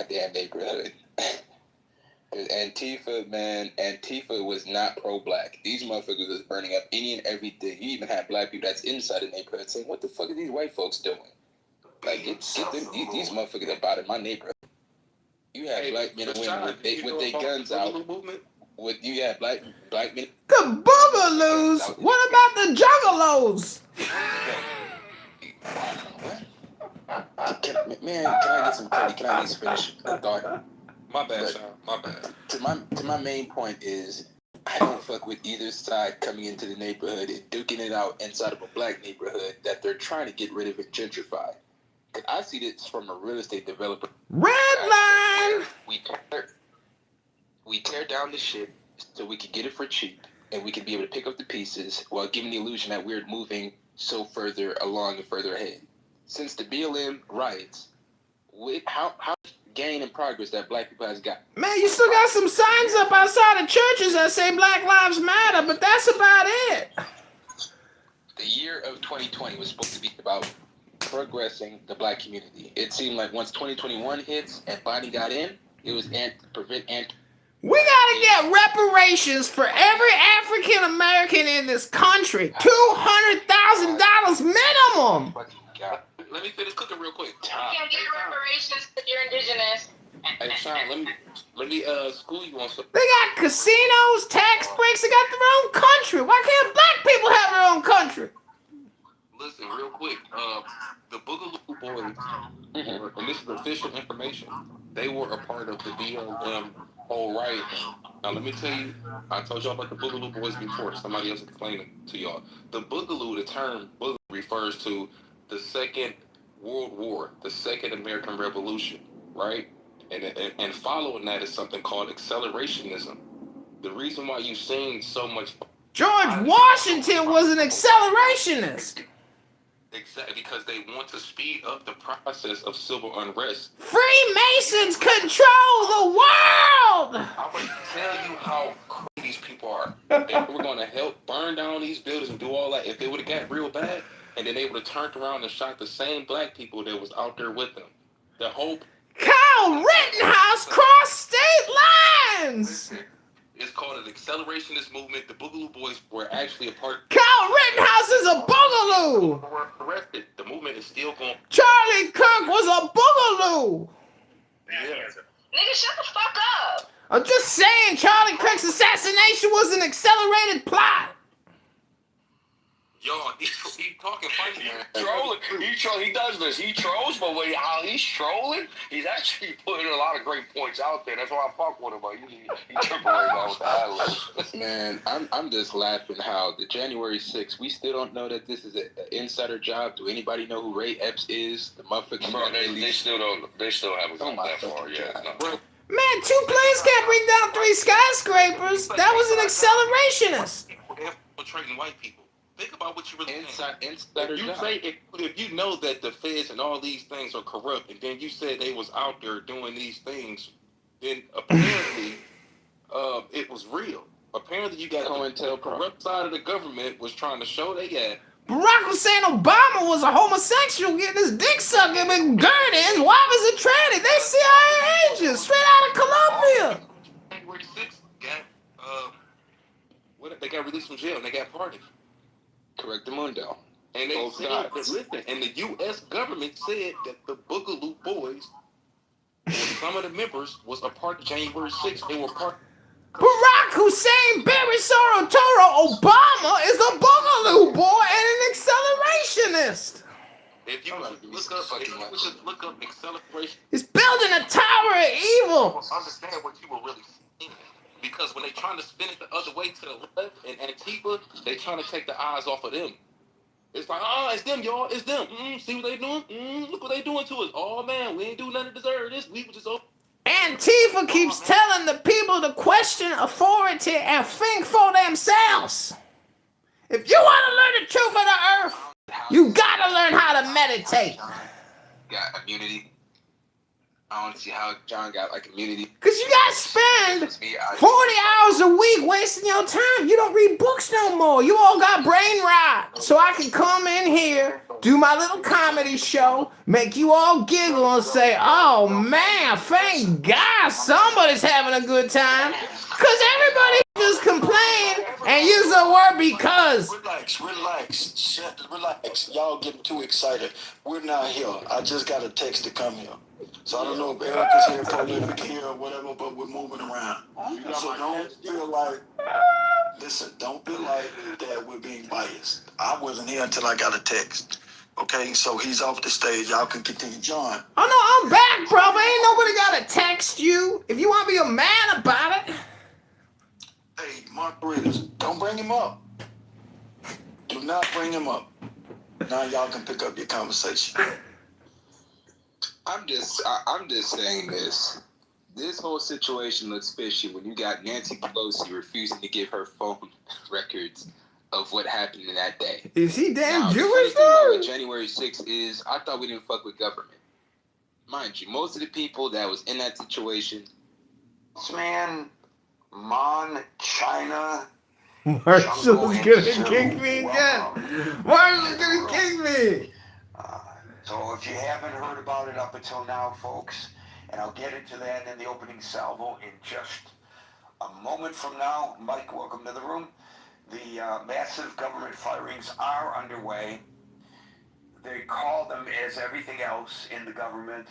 goddamn neighborhood. Antifa, man, Antifa was not pro-black. These motherfuckers was burning up any and everything. You even had black people that's inside the neighborhood saying, "What the fuck are these white folks doing? Like, get them, these motherfuckers up out of my neighborhood." You had black men and women with their guns out. You had black men. The boogaloos. What about the juggalos? Can I get some credit? Can I at least finish the thought? My bad, Sean. My bad. To my main point is, I don't fuck with either side coming into the neighborhood and duking it out inside of a black neighborhood that they're trying to get rid of and gentrify. I see this from a real estate developer. Red line. We tear down the shit so we can get it for cheap and we can be able to pick up the pieces while giving the illusion that we're moving so further along and further ahead. Since the BLM riots, how gain and progress that black people has got. Man, you still got some signs up outside of churches that say Black Lives Matter, but that's about it. The year of 2020 was supposed to be about progressing the black community. It seemed like once 2021 hits and Biden got in, it was we gotta get reparations for every African American in this country. $200,000 minimum. Let me finish cooking real quick. You can't get reparations if you're indigenous. Hey, Sean, let me school you on something. They got casinos, tax breaks. They got their own country. Why can't black people have their own country? Listen, real quick. The Boogaloo Boys, and this is official information, they were a part of the BLM whole riot. Now, let me tell you, I told y'all about the Boogaloo Boys before. Somebody else explained it to y'all. The Boogaloo, the term Boogaloo refers to the Second World War, the Second American Revolution, right? And following that is something called accelerationism. The reason why you've seen so much... George Washington was an accelerationist. Exactly, because they want to speed up the process of civil unrest. Freemasons control the world! I'm going to tell you how crazy these people are. They were going to help burn down these buildings and do all that. If they would have got real bad, and then they would have turned around and shot the same black people that was out there with them. The whole... Kyle Rittenhouse crossed state lines! It's called an accelerationist movement. The Boogaloo Boys were actually a part... Kyle Rittenhouse is a boogaloo! Were arrested. The movement is still going... Charlie Kirk was a boogaloo! Yeah. Nigga, shut the fuck up. I'm just saying Charlie Kirk's assassination was an accelerated plot. Yo, he's talking funny, man. Trolling. He does this. He trolls, but how he's trolling, he's actually putting a lot of great points out there. That's why I fuck with him. But he tripping right now with the ad-libs. Man, I'm just laughing how the January 6th, we still don't know that this is an insider job. Do anybody know who Ray Epps is? The motherfucker. Bro, they still don't. They still haven't gone that far yet. No. Bro, Man, 2 planes can't bring down 3 skyscrapers. That was an accelerationist. they're infiltrating white people. Think about what you really Insider If you job. say if you know that the feds and all these things are corrupt, and then you said they was out there doing these things, then apparently it was real. Apparently you got the corrupt side of the government was trying to show they had. Barack was saying Obama was a homosexual getting his dick sucked in McGurney. His wife is a tranny. They CIA agents straight out of Colombia. January 6th they got released from jail and they got pardoned. Correct the mundo. And they said, listen, and the U.S. government said that the Boogaloo Boys, some of the members, was a part of January 6th. They were part. Barack Hussein Barry Sorotoro Obama is a Boogaloo boy and an accelerationist. If you look up acceleration, He's building a tower of evil. understand what you were really seeing. Because when they trying to spin it the other way to the left in Antifa, they trying to take the eyes off of them. It's like, it's them, y'all. It's them. See what they doing? Look what they doing to us. Oh, man, we ain't do nothing to deserve this. We were just open. Antifa keeps telling the people to question authority and think for themselves. If you want to learn the truth of the earth, you gotta learn how to meditate. Got immunity. I don't see how John got like immunity. Cause you gotta spend 40 hours a week wasting your time. You don't read books no more. You all got brain rot. So I can come in here, do my little comedy show, make you all giggle and say, oh man, thank God somebody's having a good time. Cause everybody just complain and use the word because. Relax. Y'all getting too excited. We're not here. I just got a text to come here. So I don't know if Eric is here, Prolific here, or whatever, but we're moving around. So don't feel like, don't feel like that we're being biased. I wasn't here until I got a text. Okay, so he's off the stage. Y'all can continue. John. Oh no, I'm back, brother. Ain't nobody gotta text you. If you wanna be a man about it. Hey, Mark Breeders, don't bring him up. Do not bring him up. Now y'all can pick up your conversation. I'm just saying this. This whole situation looks fishy when you got Nancy Pelosi refusing to give her phone records of what happened in that day. Is he damn now, Jewish the funny thing about though? what January 6th is, I thought we didn't fuck with government. Mind you, most of the people that was in that situation. This man, China. Marshall's gonna kick me again. Marshall's gonna kick me. So if you haven't heard about it up until now, folks, and I'll get into that in the opening salvo in just a moment from now. Mike, welcome to the room. The massive government firings are underway. They call them, as everything else in the government,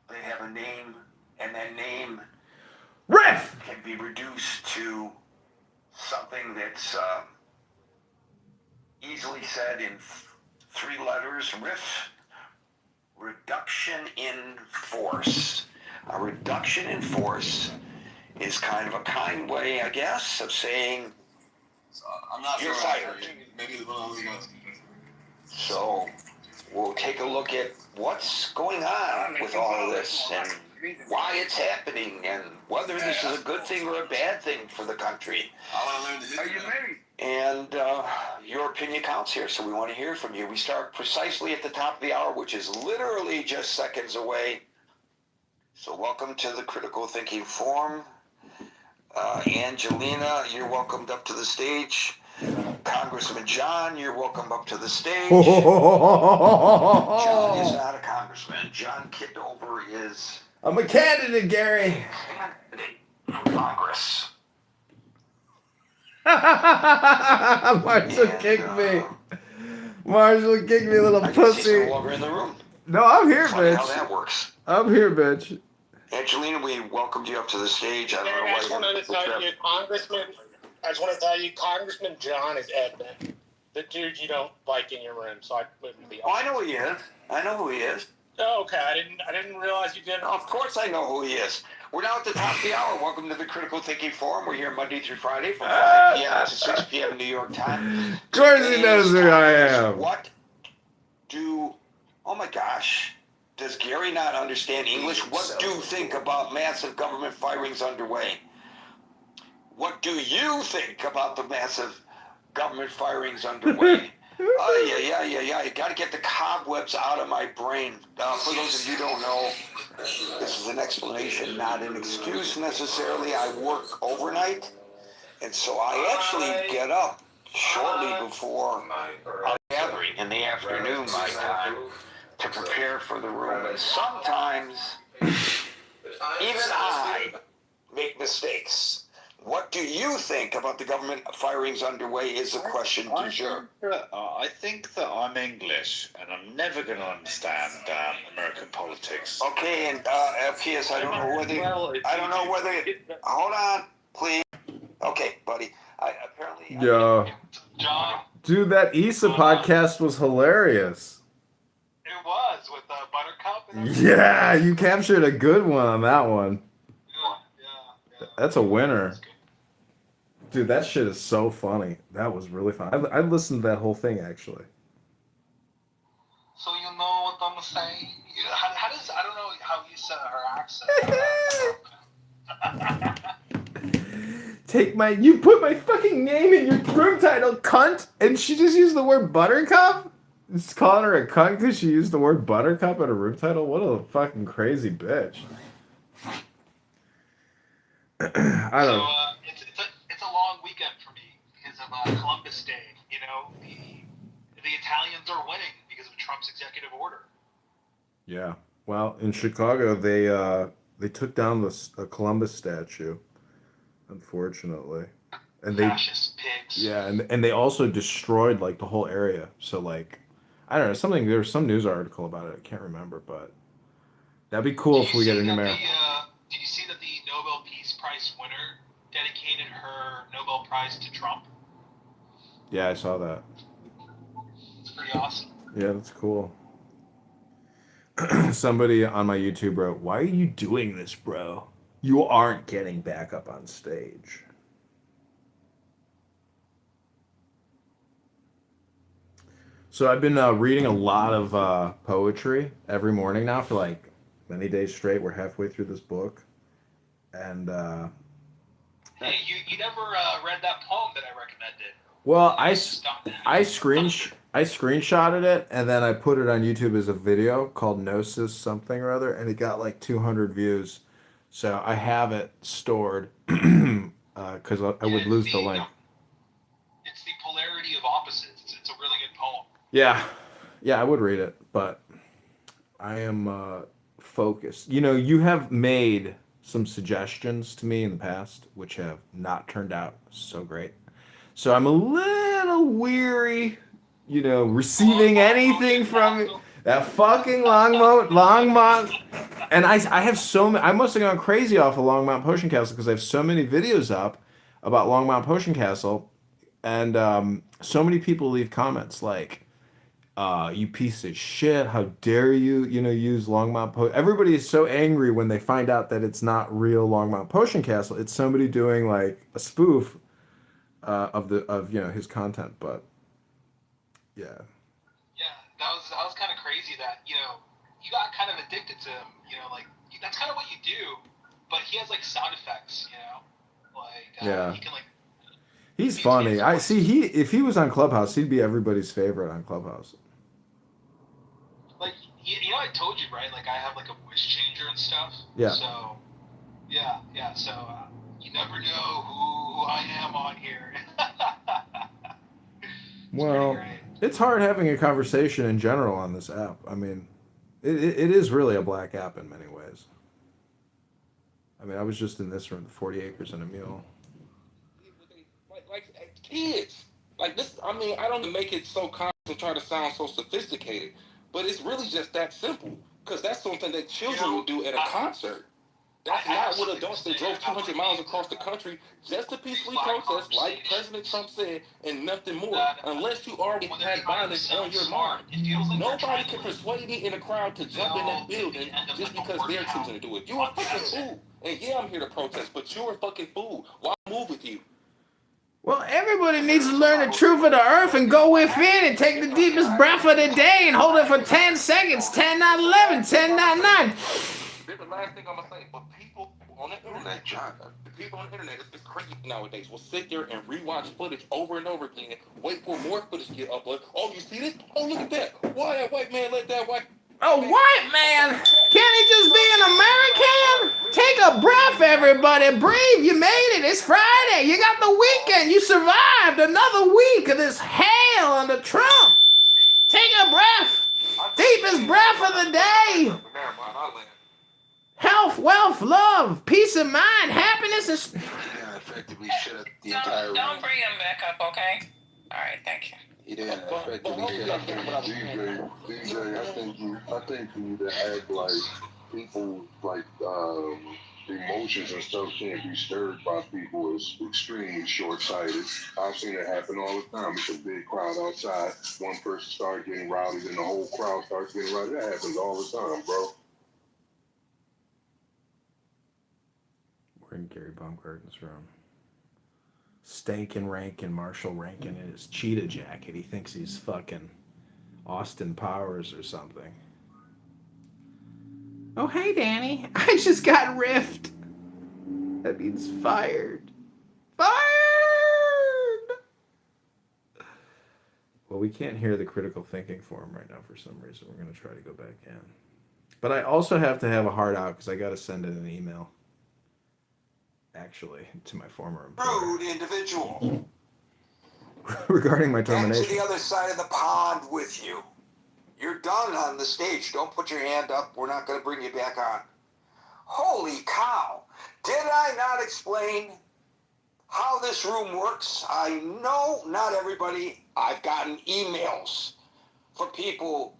they have a name, and that name Riff can be reduced to something that's easily said in 3 letters. Riff, reduction in force. A reduction in force is kind of a kind way, I guess, of saying I'm not you're sure. fired. Maybe So we'll take a look at what's going on with all of this and why it's happening and whether this is a good thing or a bad thing for the country. I want to learn the history. Are you married? And your opinion counts here, so we want to hear from you. We start precisely at the top of the hour, which is literally just seconds away. So welcome to the Critical Thinking Forum. Angelina, you're welcomed up to the stage. Congressman John, you're welcome up to the stage. John is not a congressman. John Kitover is... I'm a candidate, Gary. for Congress. Marshall kicked me. Marshall kicked me, little I can see pussy. no longer in the room. No, I'm here, Funny how bitch. that works. I'm here, bitch. Angelina, we welcomed you up to the stage. I don't know I why just wanted to tell you, Congressman John is Edmund, the dude you don't like in your room. So I wouldn't be. Oh, I know who he is. I know who he is. Oh, okay, I didn't realize you didn't. Of course I know who he is. We're now at the top of the hour. Welcome to the Critical Thinking Forum. We're here Monday through Friday from 5 p.m. to 6 p.m. New York time. Of course he knows who I am. Oh my gosh. Does Gary not understand English? What do you think about massive government firings underway? What do you think about the massive government firings underway? Yeah. You got to get the cobwebs out of my brain. For those of you who don't know, this is an explanation, not an excuse necessarily. I work overnight, and so I actually get up shortly before our gathering in the afternoon, my time, to prepare for the room. And sometimes, even I make mistakes. What do you think about the government firings underway is the question du jour. I think that I'm English, and I'm never going to understand American politics. Okay, and P.S. I don't know whether. Hold on, please. Okay, buddy. Yo. John, Dude, that Issa podcast was hilarious. it was with Buttercup. And Yeah, you captured a good one on that one. yeah. That's a winner. Dude, that shit is so funny. That was really fun. I listened to that whole thing, actually. So you know what I'm saying? How does, I don't know how you said her accent. You put my fucking name in your room title, cunt, and she just used the word buttercup? It's calling her a cunt because she used the word buttercup in a room title? What a fucking crazy bitch. I don't know. It's a long weekend for me because of Columbus Day. You know, the Italians are winning because of Trump's executive order. Yeah. Well, in Chicago, they took down the Columbus statue, unfortunately, and they Fascist pigs. yeah, and they also destroyed like the whole area. So like, I don't know, something there was some news article about it. I can't remember, but that'd be cool if we get a new mayor. Did you see that the Nobel Peace Prize winner dedicated her Nobel Prize to Trump? Yeah, I saw that. It's pretty awesome. Yeah, that's cool. Somebody on my YouTube wrote, "Why are you doing this, bro? You aren't getting back up on stage." So I've been reading a lot of poetry every morning now for like many days straight. We're halfway through this book, and hey, you never read that poem that I recommended? well, I screenshotted it and then I put it on YouTube as a video called Gnosis something or other, and it got like 200 views. So I have it stored because I would lose the link. It's the polarity of opposites. It's a really good poem. Yeah, I would read it, but I am focused. You know, you have made some suggestions to me in the past, which have not turned out so great. So I'm a little weary, you know, receiving anything from it. That fucking Longmont. And I have so many, I must have gone crazy off of Longmont Potion Castle because I have so many videos up about Longmont Potion Castle. And so many people leave comments like, you piece of shit, how dare you, you know, use Longmont Potion. Everybody is so angry when they find out that it's not real Longmont Potion Castle. It's somebody doing like a spoof of you know his content, but yeah. Yeah, that was kind of crazy that you know you got kind of addicted to him. You know, like that's kind of what you do, but he has like sound effects. You know, like Yeah. he can like. He's funny. I see. If he was on Clubhouse, he'd be everybody's favorite on Clubhouse. Like you know, I told you right. Like I have like a voice changer and stuff. Yeah. So yeah. So you never know who I am on here. Well, it's hard having a conversation in general on this app. I mean, it is really a black app in many ways. I mean, I was just in this room, 40 acres and a mule. Like kids. Like this, I mean, I don't make it so complex and try to sound so sophisticated, but it's really just that simple. Because that's something that children will do at a concert. That's not what adults that drove 200 miles across the country just to peacefully protest, like President Trump said, and nothing more. Unless you already had violence on your mind. Nobody can persuade me in a crowd to jump in that building just because they're choosing to do it. You're a fucking fool. And yeah, I'm here to protest, but you're a fucking fool. Why move with you? Well, everybody needs to learn the truth of the earth and go within and take the deepest breath of the day and hold it for 10 seconds. 10, 9, 11, 10, 9, 9. Here's the last thing I'm going to say. But people on the internet, the people on the internet, it's crazy nowadays, will sit there and rewatch footage over and over again, wait for more footage to get uploaded. Oh, you see this? Oh, look at that. Why that white man let that white... A white man? Can't he just be an American? Take a breath, everybody. Breathe. You made it. It's Friday. You got the weekend. You survived another week of this hell under Trump. Take a breath. Deepest breath of the day. Health, wealth, love, peace of mind, happiness, and... Yeah, effectively shut up the entire room. Don't bring him back up, okay? All right, thank you. He didn't effectively shut up the DJ, I think you need to act like people like emotions and stuff can't be stirred by people is extremely short-sighted. I've seen it happen all the time. It's a big crowd outside. One person starts getting rowdy, then the whole crowd starts getting rowdy. That happens all the time, bro. We're in Gary Baumgarten's room. Stankin' Rankin, Marshall Rankin in his cheetah jacket. He thinks he's fucking Austin Powers or something. Oh, hey, Danny. I just got riffed. That means fired. Fired! Well, we can't hear the critical thinking forum right now for some reason. We're going to try to go back in. But I also have to have a hard out because I got to send in an email. Actually, to my former employer. Rude individual. Regarding my Back to termination. the other side of the pond with you. You're done on the stage. Don't put your hand up. We're not going to bring you back on. Holy cow. Did I not explain how this room works? I know not everybody. I've gotten emails from people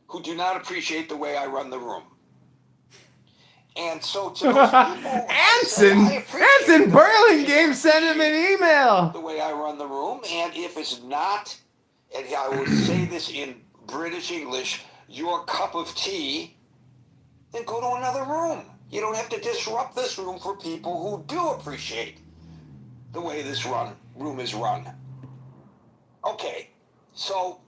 who do not appreciate the way I run the room. And so to those people, Anson Burlingame sent him an email. The way I run the room, and if it's not, and I will say this in British English, your cup of tea, then go to another room. You don't have to disrupt this room for people who do appreciate the way this room is run. Okay, so